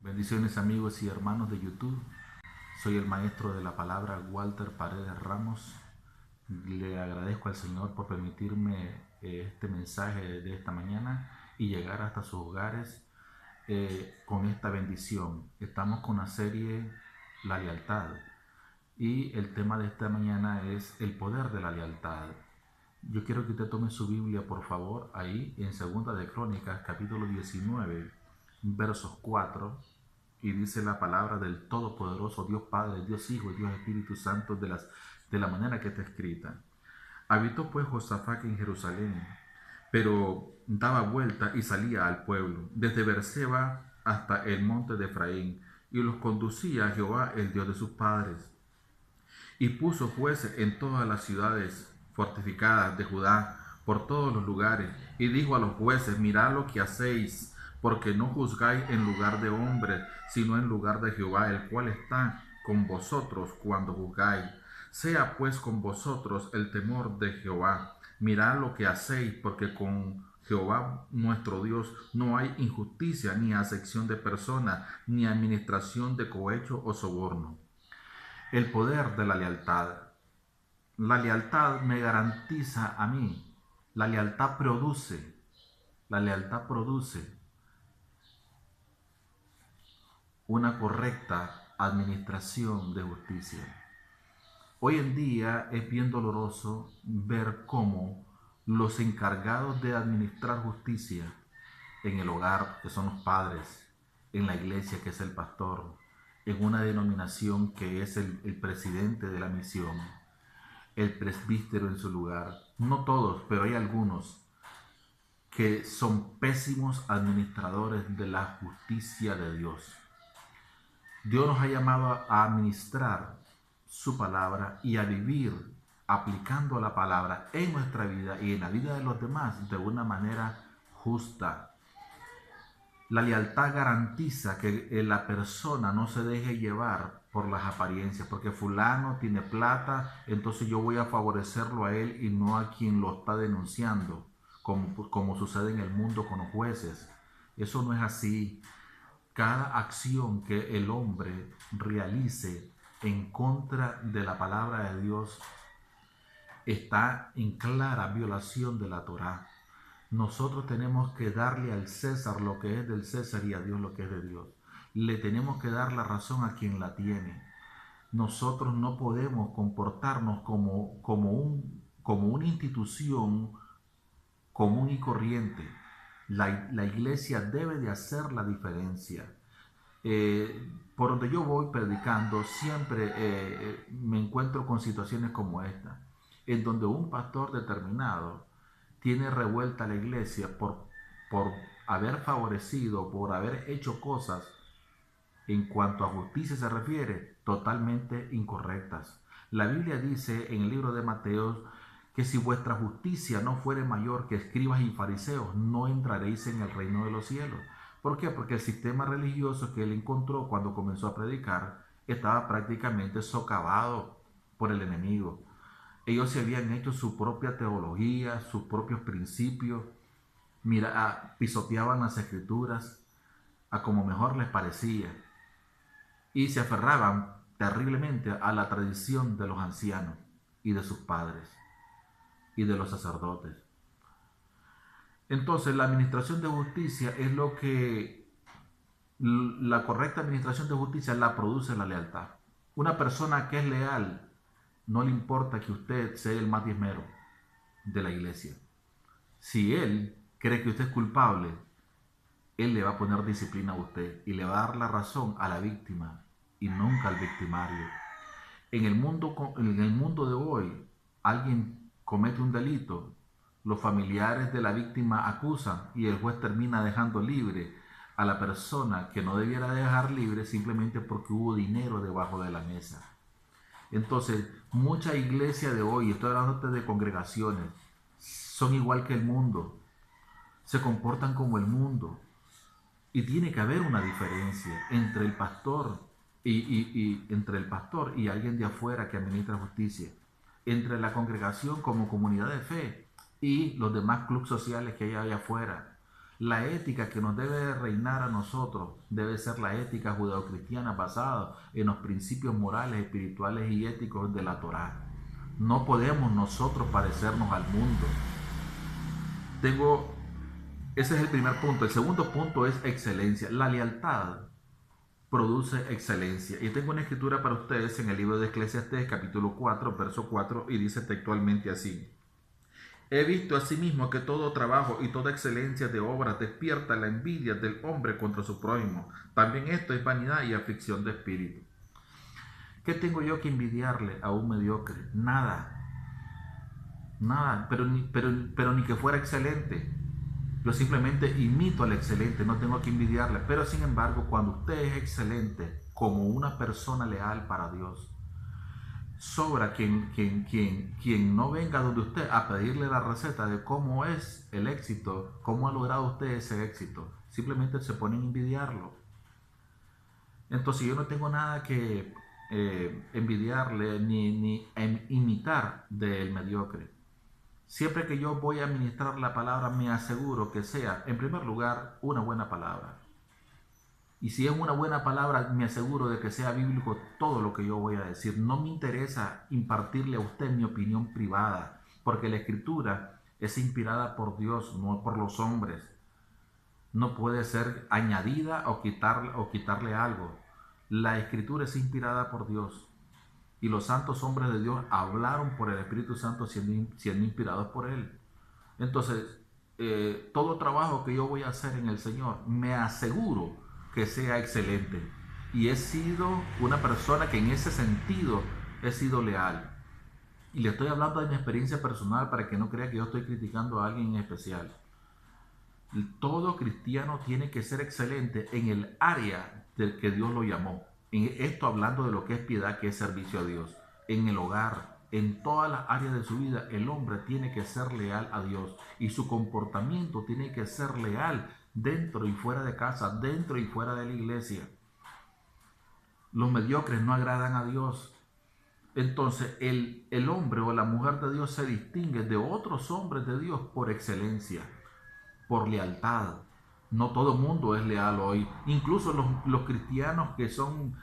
Bendiciones amigos y hermanos de YouTube. Soy el maestro de la palabra Walter Paredes Ramos. Le agradezco al Señor por permitirme este mensaje de esta mañana y llegar hasta sus hogares con esta bendición. Estamos con la serie La Lealtad y el tema de esta mañana es el poder de la lealtad. Yo quiero que usted tome su Biblia, por favor, ahí en Segunda de Crónicas, capítulo 19, versos 4, y dice la palabra del Todopoderoso Dios Padre, Dios Hijo y Dios Espíritu Santo de la manera que está escrita. Habitó pues Josafat en Jerusalén, pero daba vuelta y salía al pueblo, desde Beerseba hasta el monte de Efraín, y los conducía a Jehová, el Dios de sus padres. Y puso jueces en todas las ciudades fortificadas de Judá, por todos los lugares, y dijo a los jueces: mirad lo que hacéis, porque no juzgáis en lugar de hombre, sino en lugar de Jehová, el cual está con vosotros cuando juzgáis. Sea pues con vosotros el temor de Jehová. Mirad lo que hacéis, porque con Jehová nuestro Dios no hay injusticia, ni acepción de persona, ni administración de cohecho o soborno. El poder de la lealtad. La lealtad me garantiza a mí. La lealtad produce. La lealtad produce una correcta administración de justicia. Hoy en día es bien doloroso ver cómo los encargados de administrar justicia en el hogar, que son los padres, en la iglesia, que es el pastor, en una denominación, que es el presidente de la misión, el presbítero en su lugar, no todos, pero hay algunos que son pésimos administradores de la justicia de Dios. Dios nos ha llamado a administrar su palabra y a vivir aplicando la palabra en nuestra vida y en la vida de los demás de una manera justa. La lealtad garantiza que la persona no se deje llevar por las apariencias, porque fulano tiene plata, entonces yo voy a favorecerlo a él y no a quien lo está denunciando, como sucede en el mundo con los jueces. Eso no es así. Cada acción que el hombre realice en contra de la palabra de Dios está en clara violación de la Torá. Nosotros tenemos que darle al César lo que es del César y a Dios lo que es de Dios. Le tenemos que dar la razón a quien la tiene. Nosotros no podemos comportarnos como una institución común y corriente. La iglesia debe de hacer la diferencia. Por donde yo voy predicando, siempre me encuentro con situaciones como esta, en donde un pastor determinado tiene revuelta la iglesia por haber favorecido, por haber hecho cosas en cuanto a justicia se refiere, totalmente incorrectas. La Biblia dice en el libro de Mateo que si vuestra justicia no fuere mayor que escribas y fariseos, no entraréis en el reino de los cielos. ¿Por qué? Porque el sistema religioso que él encontró cuando comenzó a predicar estaba prácticamente socavado por el enemigo. Ellos se habían hecho su propia teología, sus propios principios, pisoteaban las escrituras a como mejor les parecía y se aferraban terriblemente a la tradición de los ancianos y de sus padres y de los sacerdotes. Entonces, la administración de justicia es lo que la correcta administración de justicia la produce la lealtad. Una persona que es leal, no le importa que usted sea el más diezmero de la iglesia. Si él cree que usted es culpable, él le va a poner disciplina a usted y le va a dar la razón a la víctima y nunca al victimario. En el mundo de hoy, alguien comete un delito, los familiares de la víctima acusan y el juez termina dejando libre a la persona que no debiera dejar libre simplemente porque hubo dinero debajo de la mesa. Entonces, mucha iglesia de hoy, estoy hablando de congregaciones, son igual que el mundo, se comportan como el mundo. Y tiene que haber una diferencia entre el pastor entre el pastor y alguien de afuera que administra justicia, entre la congregación como comunidad de fe y los demás clubes sociales que hay allá afuera. La ética que nos debe reinar a nosotros debe ser la ética judeocristiana basada en los principios morales, espirituales y éticos de la Torá. No podemos nosotros parecernos al mundo. Ese es el primer punto. El segundo punto es excelencia. La lealtad produce excelencia. Y tengo una escritura para ustedes en el libro de Eclesiastés, capítulo 4, verso 4, y dice textualmente así: he visto asimismo que todo trabajo y toda excelencia de obras despierta la envidia del hombre contra su prójimo. También esto es vanidad y aflicción de espíritu. ¿Qué tengo yo que envidiarle a un mediocre? Nada. Nada, pero ni que fuera excelente. Yo simplemente imito al excelente, no tengo que envidiarle. Pero sin embargo, cuando usted es excelente como una persona leal para Dios, sobra quien no venga donde usted a pedirle la receta de cómo es el éxito, cómo ha logrado usted ese éxito. Simplemente se ponen a envidiarlo. Entonces yo no tengo nada que envidiarle ni imitar del mediocre. Siempre que yo voy a ministrar la palabra, me aseguro que sea, en primer lugar, una buena palabra. Y si es una buena palabra, me aseguro de que sea bíblico todo lo que yo voy a decir. No me interesa impartirle a usted mi opinión privada, porque la Escritura es inspirada por Dios, no por los hombres. No puede ser añadida o quitarle algo. La Escritura es inspirada por Dios. Y los santos hombres de Dios hablaron por el Espíritu Santo siendo inspirados por Él. Entonces, todo trabajo que yo voy a hacer en el Señor, me aseguro que sea excelente. Y he sido una persona que en ese sentido he sido leal. Y le estoy hablando de mi experiencia personal para que no crea que yo estoy criticando a alguien en especial. Todo cristiano tiene que ser excelente en el área del que Dios lo llamó. En esto hablando de lo que es piedad, que es servicio a Dios. En el hogar, en todas las áreas de su vida, el hombre tiene que ser leal a Dios. Y su comportamiento tiene que ser leal dentro y fuera de casa, dentro y fuera de la iglesia. Los mediocres no agradan a Dios. Entonces el hombre o la mujer de Dios se distingue de otros hombres de Dios por excelencia, por lealtad. No todo el mundo es leal hoy. Incluso los cristianos que son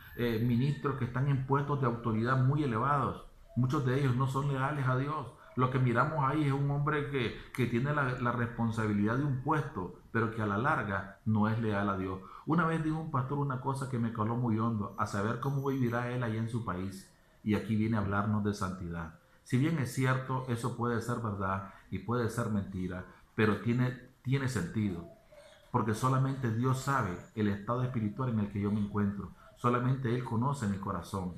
ministros que están en puestos de autoridad muy elevados, muchos de ellos no son leales a Dios. Lo que miramos ahí es un hombre que tiene la responsabilidad de un puesto, pero que a la larga no es leal a Dios. Una vez dijo un pastor una cosa que me caló muy hondo, a saber cómo vivirá él allá en su país. Y aquí viene a hablarnos de santidad. Si bien es cierto, eso puede ser verdad y puede ser mentira, pero tiene sentido, porque solamente Dios sabe el estado espiritual en el que yo me encuentro, solamente Él conoce mi corazón.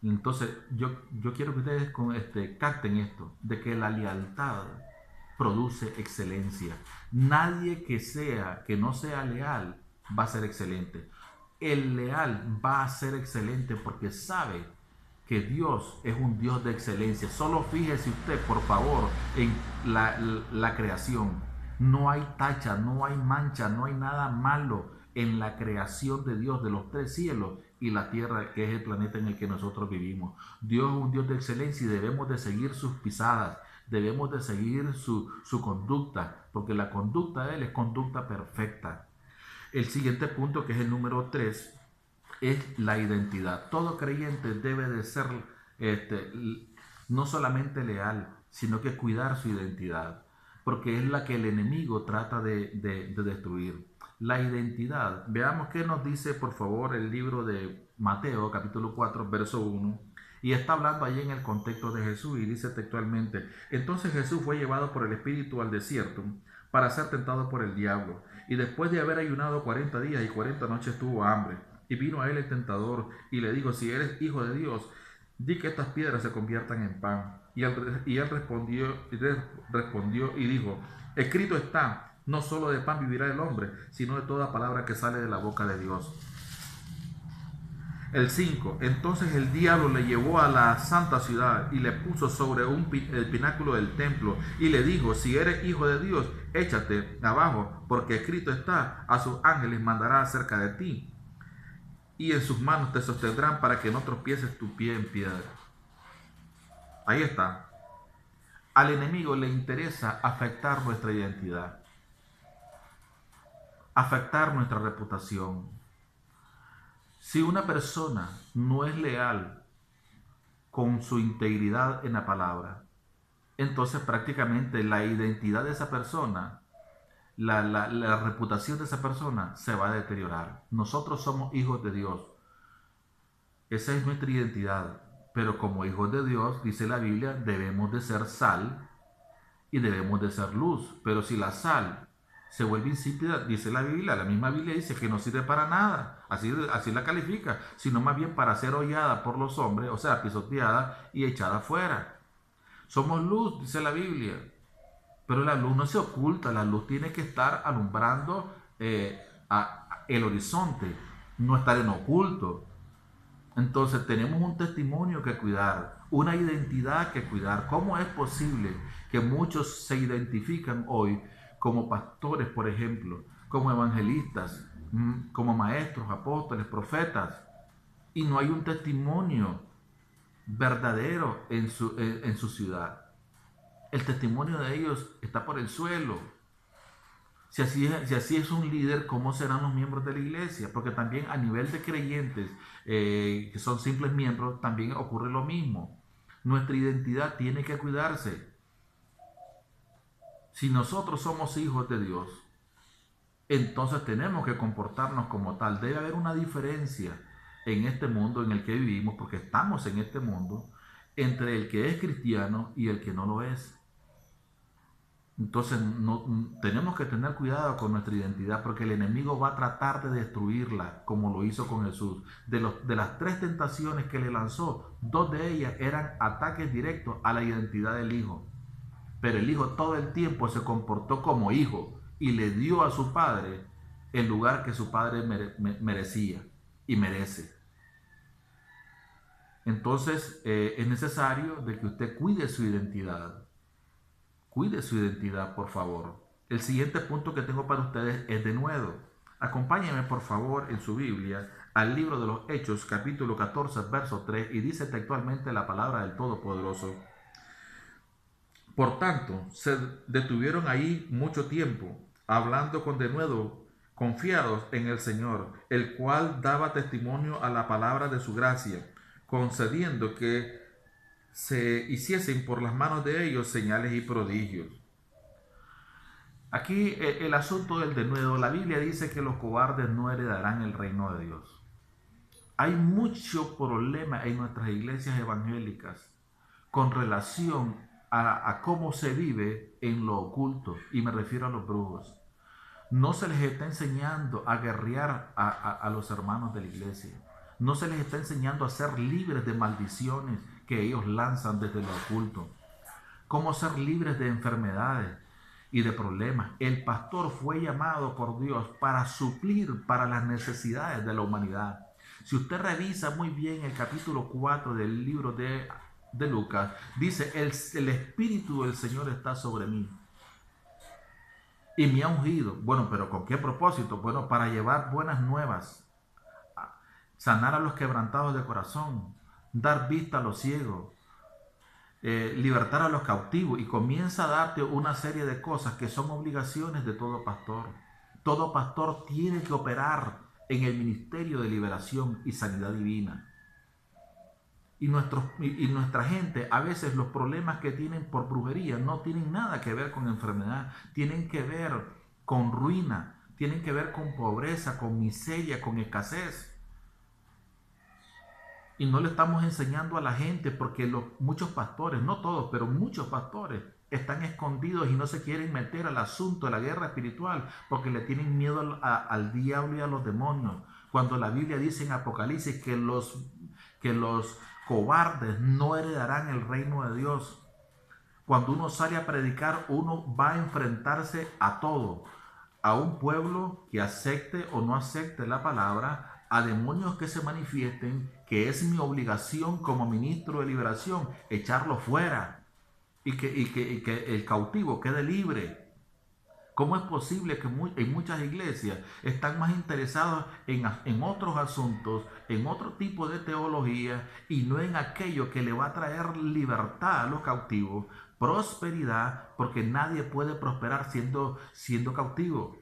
Entonces yo quiero que ustedes capten esto, de que la lealtad produce excelencia. Nadie que no sea leal va a ser excelente. El leal va a ser excelente porque sabe que Dios es un Dios de excelencia. Solo fíjese usted, por favor, en la creación. No hay tacha, no hay mancha, no hay nada malo en la creación de Dios, de los tres cielos y la tierra, que es el planeta en el que nosotros vivimos. Dios es un Dios de excelencia y debemos de seguir sus pisadas, debemos de seguir su conducta, porque la conducta de Él es conducta perfecta. El siguiente punto, que es el número 3, es la identidad. Todo creyente debe de ser no solamente leal, sino que cuidar su identidad, porque es la que el enemigo trata de destruir. La identidad. Veamos qué nos dice, por favor, el libro de Mateo, capítulo 4, verso 1. Y está hablando allí en el contexto de Jesús y dice textualmente: entonces Jesús fue llevado por el Espíritu al desierto para ser tentado por el diablo. Y después de haber ayunado 40 días y 40 noches tuvo hambre. Y vino a él el tentador y le dijo: si eres hijo de Dios, di que estas piedras se conviertan en pan. Y él respondió y dijo: escrito está, no solo de pan vivirá el hombre, sino de toda palabra que sale de la boca de Dios. El 5. Entonces el diablo le llevó a la santa ciudad y le puso sobre el pináculo del templo y le dijo: si eres hijo de Dios, échate abajo, porque escrito está, a sus ángeles mandará acerca de ti, y en sus manos te sostendrán para que no tropieces tu pie en piedra. Ahí está. Al enemigo le interesa afectar nuestra identidad. afectar nuestra reputación. Si una persona no es leal con su integridad en la palabra, entonces prácticamente la identidad de esa persona, la reputación de esa persona se va a deteriorar. Nosotros somos hijos de Dios. Esa es nuestra identidad. Pero como hijos de Dios, dice la Biblia, debemos de ser sal y debemos de ser luz. Pero si la sal se vuelve insípida, dice la Biblia, la misma Biblia dice que no sirve para nada, así la califica, sino más bien para ser hollada por los hombres, o sea, pisoteada y echada afuera. Somos luz, dice la Biblia, pero la luz no se oculta, la luz tiene que estar alumbrando el horizonte, no estar en oculto. Entonces tenemos un testimonio que cuidar, una identidad que cuidar. ¿Cómo es posible que muchos se identifican hoy como pastores, por ejemplo, como evangelistas, como maestros, apóstoles, profetas, y no hay un testimonio verdadero en su ciudad? El testimonio de ellos está por el suelo. Si así es un líder, ¿cómo serán los miembros de la iglesia? Porque también a nivel de creyentes, que son simples miembros, también ocurre lo mismo. Nuestra identidad tiene que cuidarse. Si nosotros somos hijos de Dios, entonces tenemos que comportarnos como tal. Debe haber una diferencia en este mundo en el que vivimos, porque estamos en este mundo, entre el que es cristiano y el que no lo es. Entonces tenemos que tener cuidado con nuestra identidad, porque el enemigo va a tratar de destruirla como lo hizo con Jesús. De las 3 tentaciones que le lanzó, 2 de ellas eran ataques directos a la identidad del hijo. Pero el hijo todo el tiempo se comportó como hijo y le dio a su padre el lugar que su padre merecía y merece. Entonces es necesario de que usted cuide su identidad. Cuide su identidad, por favor. El siguiente punto que tengo para ustedes es denuedo. Acompáñenme, por favor, en su Biblia al libro de los Hechos, capítulo 14, verso 3, y dice textualmente la palabra del Todopoderoso. Por tanto, se detuvieron ahí mucho tiempo, hablando con denuedo, confiados en el Señor, el cual daba testimonio a la palabra de su gracia, concediendo que se hiciesen por las manos de ellos señales y prodigios. Aquí el asunto del denuedo, la Biblia dice que los cobardes no heredarán el reino de Dios. Hay mucho problema en nuestras iglesias evangélicas con relación a cómo se vive en lo oculto, y me refiero a los brujos. No se les está enseñando a guerrear a los hermanos de la iglesia. No se les está enseñando a ser libres de maldiciones que ellos lanzan desde lo oculto. Cómo ser libres de enfermedades y de problemas. El pastor fue llamado por Dios para suplir para las necesidades de la humanidad. Si usted revisa muy bien el capítulo 4 del libro de Lucas, dice, el Espíritu del Señor está sobre mí y me ha ungido. Bueno, pero ¿con qué propósito? Bueno, para llevar buenas nuevas, sanar a los quebrantados de corazón, dar vista a los ciegos, libertar a los cautivos, y comienza a darte una serie de cosas que son obligaciones de todo pastor. Todo pastor tiene que operar en el ministerio de liberación y sanidad divina. Y nuestra gente, a veces los problemas que tienen por brujería no tienen nada que ver con enfermedad, tienen que ver con ruina, tienen que ver con pobreza, con miseria, con escasez. Y no le estamos enseñando a la gente, porque muchos pastores, no todos, pero muchos pastores están escondidos y no se quieren meter al asunto de la guerra espiritual porque le tienen miedo al diablo y a los demonios. Cuando la Biblia dice en Apocalipsis que los cobardes no heredarán el reino de Dios. Cuando uno sale a predicar, uno va a enfrentarse a todo, a un pueblo que acepte o no acepte la palabra, a demonios que se manifiesten, que es mi obligación como ministro de liberación echarlo fuera y que el cautivo quede libre. ¿Cómo es posible que en muchas iglesias están más interesados en otros asuntos, en otro tipo de teología, y no en aquello que le va a traer libertad a los cautivos, prosperidad, porque nadie puede prosperar siendo cautivo?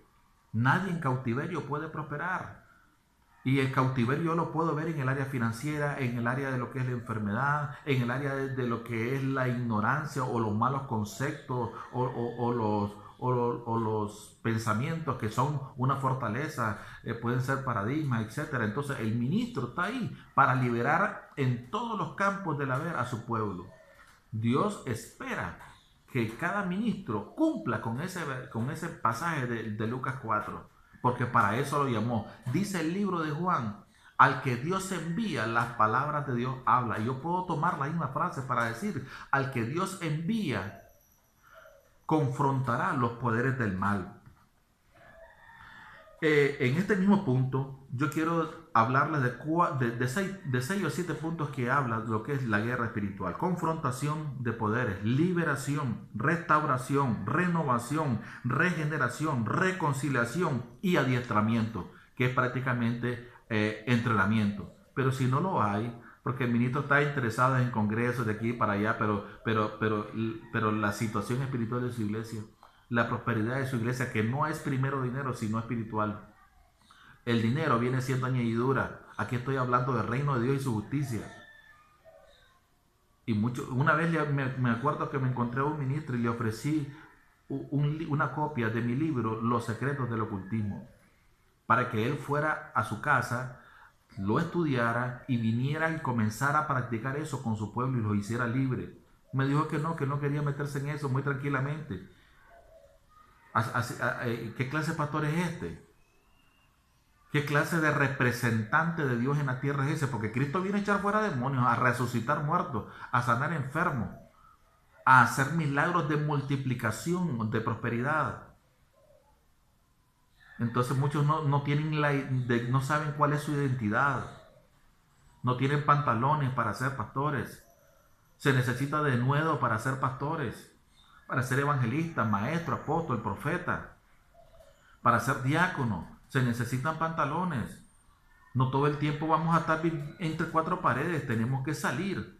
Nadie en cautiverio puede prosperar. Y el cautiverio yo lo puedo ver en el área financiera, en el área de lo que es la enfermedad, en el área de lo que es la ignorancia o los malos conceptos o los pensamientos que son una fortaleza, pueden ser paradigmas, etcétera. Entonces el ministro está ahí para liberar en todos los campos del haber a su pueblo. Dios espera que cada ministro cumpla con ese pasaje de Lucas 4, porque para eso lo llamó. Dice el libro de Juan, al que Dios envía, las palabras de Dios habla. Y yo puedo tomar la misma frase para decir, al que Dios envía, confrontará los poderes del mal. En este mismo punto, yo quiero hablarles de 6 o 7 puntos que hablan de lo que es la guerra espiritual. Confrontación de poderes, liberación, restauración, renovación, regeneración, reconciliación y adiestramiento, que es prácticamente entrenamiento. Pero si no lo hay, porque el ministro está interesado en congresos de aquí para allá, pero la situación espiritual de su iglesia, la prosperidad de su iglesia, que no es primero dinero, sino espiritual. El dinero viene siendo añadidura. Aquí estoy hablando del reino de Dios y su justicia. Y una vez me acuerdo que me encontré a un ministro y le ofrecí una copia de mi libro, Los secretos del ocultismo, para que él fuera a su casa, lo estudiara y viniera y comenzara a practicar eso con su pueblo y lo hiciera libre. Me dijo que no quería meterse en eso muy tranquilamente. ¿Qué clase de pastor es este? ¿Qué clase de representante de Dios en la tierra es ese? Porque Cristo viene a echar fuera demonios, a resucitar muertos, a sanar enfermos, a hacer milagros de multiplicación, de prosperidad. Entonces muchos no tienen no saben cuál es su identidad. No tienen pantalones para ser pastores. Se necesita de nuevo para ser pastores, para ser evangelista, maestro, apóstol, profeta, para ser diácono. Se necesitan pantalones. No todo el tiempo vamos a estar entre 4 paredes. Tenemos que salir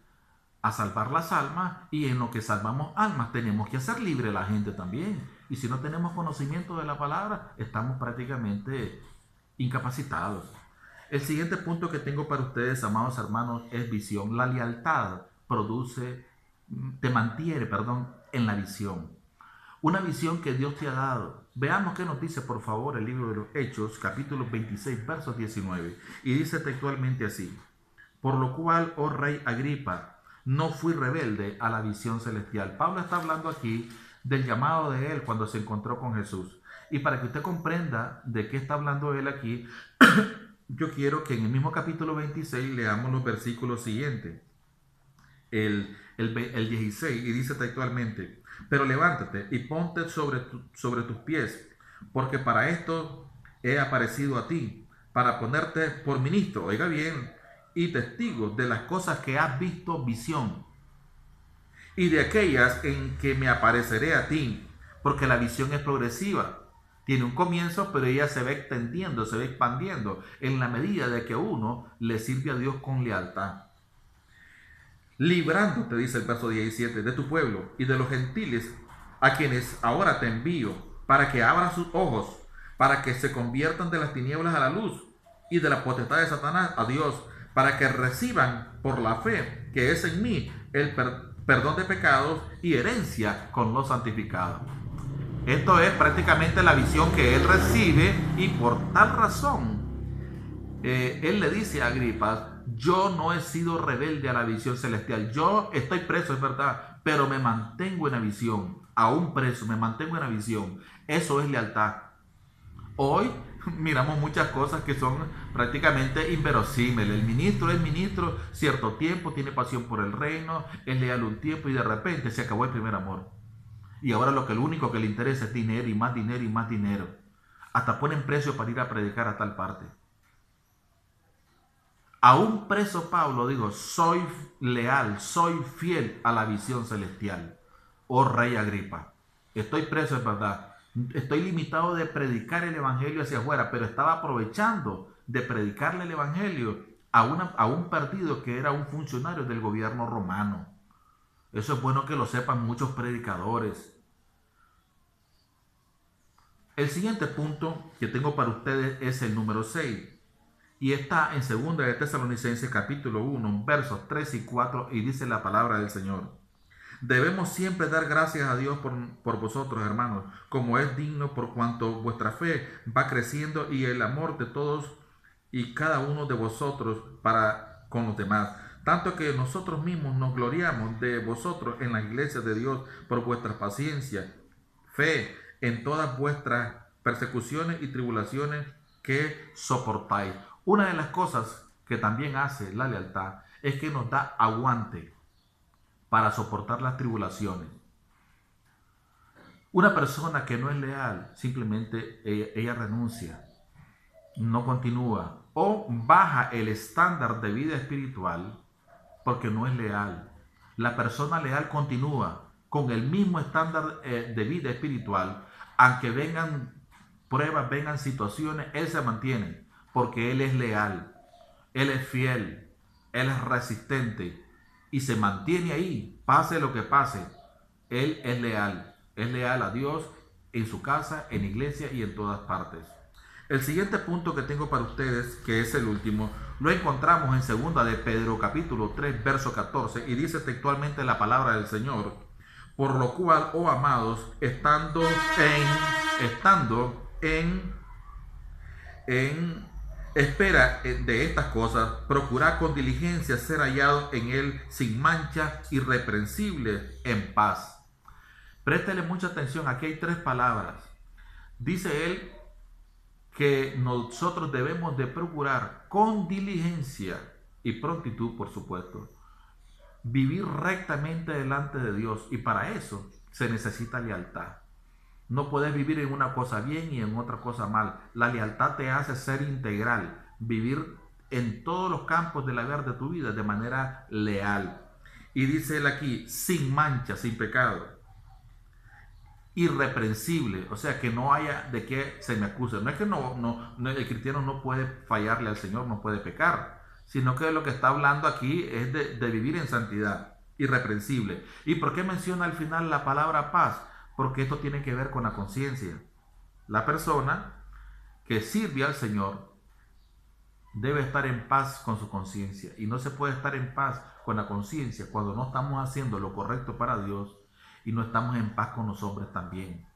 a salvar las almas, y en lo que salvamos almas tenemos que hacer libre a la gente también. Y si no tenemos conocimiento de la palabra, estamos prácticamente incapacitados. El siguiente punto que tengo para ustedes, amados hermanos, es visión. La lealtad te mantiene, en la visión. Una visión que Dios te ha dado. Veamos qué nos dice, por favor, el libro de los Hechos, capítulo 26, versos 19. Y dice textualmente así: por lo cual, oh rey Agripa, no fui rebelde a la visión celestial. Pablo está hablando aquí del llamado de él cuando se encontró con Jesús. Y para que usted comprenda de qué está hablando él aquí, yo quiero que en el mismo capítulo 26 leamos los versículos siguientes. El 16, y dice textualmente: pero levántate y ponte sobre tus pies, porque para esto he aparecido a ti, para ponerte por ministro, oiga bien, y testigo de las cosas que has visto visión, y de aquellas en que me apareceré a ti, porque la visión es progresiva. Tiene un comienzo, pero ella se va extendiendo, se va expandiendo, en la medida de que uno le sirve a Dios con lealtad. Librándote, dice el verso 17, de tu pueblo y de los gentiles, a quienes ahora te envío, para que abran sus ojos, para que se conviertan de las tinieblas a la luz, y de la potestad de Satanás a Dios, para que reciban por la fe que es en mí el perdón de pecados y herencia con los santificados. Esto es prácticamente la visión que él recibe, y por tal razón él le dice a Agripa: yo no he sido rebelde a la visión celestial. Yo estoy preso, es verdad, pero me mantengo en la visión. Aún preso, me mantengo en la visión. Eso es lealtad. Hoy miramos muchas cosas que son prácticamente inverosímiles. El ministro es ministro cierto tiempo, tiene pasión por el reino, es leal un tiempo, y de repente se acabó el primer amor. Y ahora lo único que le interesa es dinero y más dinero y más dinero. Hasta ponen precio para ir a predicar a tal parte. Aún preso Pablo dijo: soy leal, soy fiel a la visión celestial. Oh rey Agripa, estoy preso, es verdad. Estoy limitado de predicar el evangelio hacia afuera, pero estaba aprovechando de predicarle el evangelio a un perdido que era un funcionario del gobierno romano. Eso es bueno que lo sepan muchos predicadores. El siguiente punto que tengo para ustedes es el número 6. Y está en 2 de Tesalonicenses capítulo 1, versos 3 y 4, y dice la palabra del Señor. Debemos siempre dar gracias a Dios por vosotros, hermanos, como es digno, por cuanto vuestra fe va creciendo y el amor de todos y cada uno de vosotros para con los demás. Tanto que nosotros mismos nos gloriamos de vosotros en las iglesias de Dios por vuestra paciencia, fe en todas vuestras persecuciones y tribulaciones que soportáis. Una de las cosas que también hace la lealtad es que nos da aguante para soportar las tribulaciones. Una persona que no es leal, simplemente ella renuncia, no continúa o baja el estándar de vida espiritual porque no es leal. La persona leal continúa con el mismo estándar de vida espiritual, aunque vengan pruebas, vengan situaciones, él se mantiene porque él es leal, él es fiel, él es resistente y se mantiene ahí, pase lo que pase. Él es leal a Dios en su casa, en iglesia y en todas partes. El siguiente punto que tengo para ustedes, que es el último, lo encontramos en 2 de Pedro capítulo 3, verso 14, y dice textualmente la palabra del Señor: por lo cual, oh amados, estando en espera de estas cosas, procurad con diligencia ser hallados en él sin mancha, irreprensible, en paz. Préstele mucha atención, aquí hay 3 palabras. Dice él que nosotros debemos de procurar con diligencia y prontitud, por supuesto, vivir rectamente delante de Dios, y para eso se necesita lealtad. No puedes vivir en una cosa bien y en otra cosa mal. La lealtad te hace ser integral, vivir en todos los campos de la vida de tu vida de manera leal. Y dice él aquí, sin mancha, sin pecado, irreprensible, o sea, que no haya de qué se me acuse. No es que el cristiano no puede fallarle al Señor, no puede pecar, sino que lo que está hablando aquí es de vivir en santidad, irreprensible. ¿Y por qué menciona al final la palabra paz? Porque esto tiene que ver con la conciencia. La persona que sirve al Señor debe estar en paz con su conciencia, y no se puede estar en paz con la conciencia cuando no estamos haciendo lo correcto para Dios y no estamos en paz con los hombres también.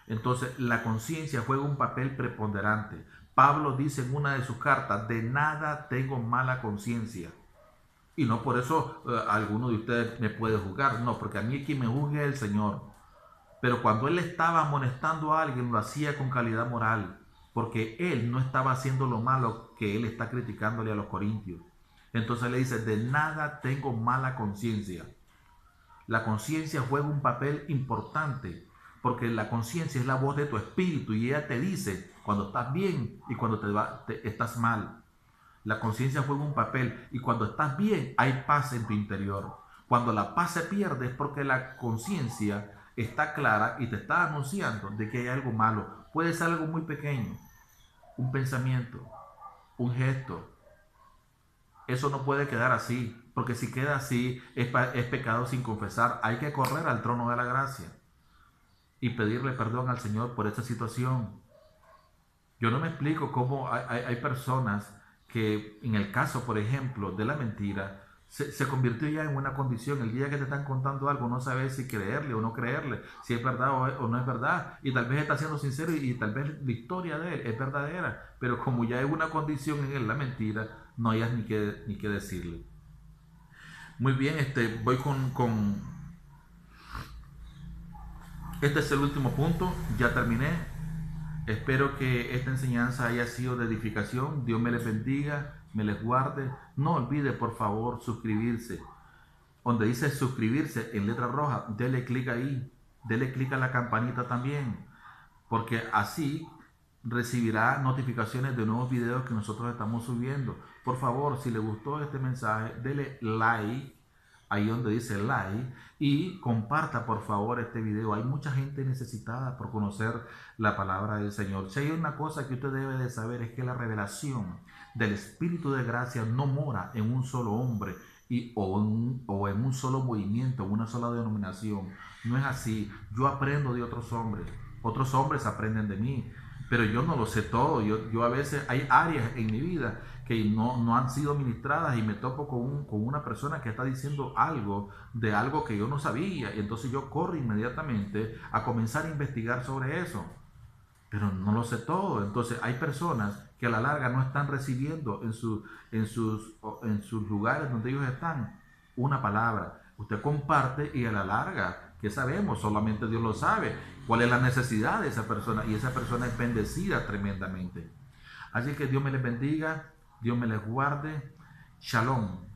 Entonces la conciencia juega un papel preponderante. Pablo dice en una de sus cartas: de nada tengo mala conciencia. Y no por eso alguno de ustedes me puede juzgar, no, porque a mí quien me juzgue es el Señor. Pero cuando él estaba amonestando a alguien, lo hacía con calidad moral, porque él no estaba haciendo lo malo que él está criticándole a los corintios. Entonces le dice: de nada tengo mala conciencia. La conciencia juega un papel importante, porque la conciencia es la voz de tu espíritu y ella te dice cuando estás bien y cuando estás mal. La conciencia juega un papel, y cuando estás bien hay paz en tu interior. Cuando la paz se pierde es porque la conciencia está clara y te está anunciando de que hay algo malo. Puede ser algo muy pequeño, un pensamiento, un gesto. Eso no puede quedar así, porque si queda así es pecado sin confesar. Hay que correr al trono de la gracia y pedirle perdón al Señor por esta situación. Yo no me explico cómo hay personas que, en el caso, por ejemplo, de la mentira, se convirtió ya en una condición. El día que te están contando algo, no sabes si creerle o no creerle, si es verdad o no es verdad, y tal vez está siendo sincero y tal vez la historia de él es verdadera, pero como ya es una condición en él la mentira, no hayas ni qué decirle. Muy bien, voy con este es el último punto, ya terminé. Espero que esta enseñanza haya sido de edificación. Dios me les bendiga, me les guarde. No olvide, por favor, suscribirse. Donde dice suscribirse en letra roja, dele clic ahí. Dele clic a la campanita también, porque así recibirá notificaciones de nuevos videos que nosotros estamos subiendo. Por favor, si le gustó este mensaje, dele like ahí donde dice like, y comparta por favor este video. Hay mucha gente necesitada por conocer la palabra del Señor. Si hay una cosa que usted debe de saber, es que la revelación del Espíritu de gracia no mora en un solo hombre o en un solo movimiento, en una sola denominación. No es así. Yo aprendo de otros hombres. otros hombres aprenden de mí, pero yo no lo sé todo. Yo a veces hay áreas en mi vida que no han sido ministradas y me topo con una persona que está diciendo algo de algo que yo no sabía, y entonces yo corro inmediatamente a comenzar a investigar sobre eso, pero no lo sé todo. Entonces hay personas que a la larga no están recibiendo en sus lugares donde ellos están una palabra. Usted comparte y a la larga, ¿qué sabemos? Solamente Dios lo sabe. ¿Cuál es la necesidad de esa persona? Y esa persona es bendecida tremendamente. Así que Dios me les bendiga, Dios me les guarde. Shalom.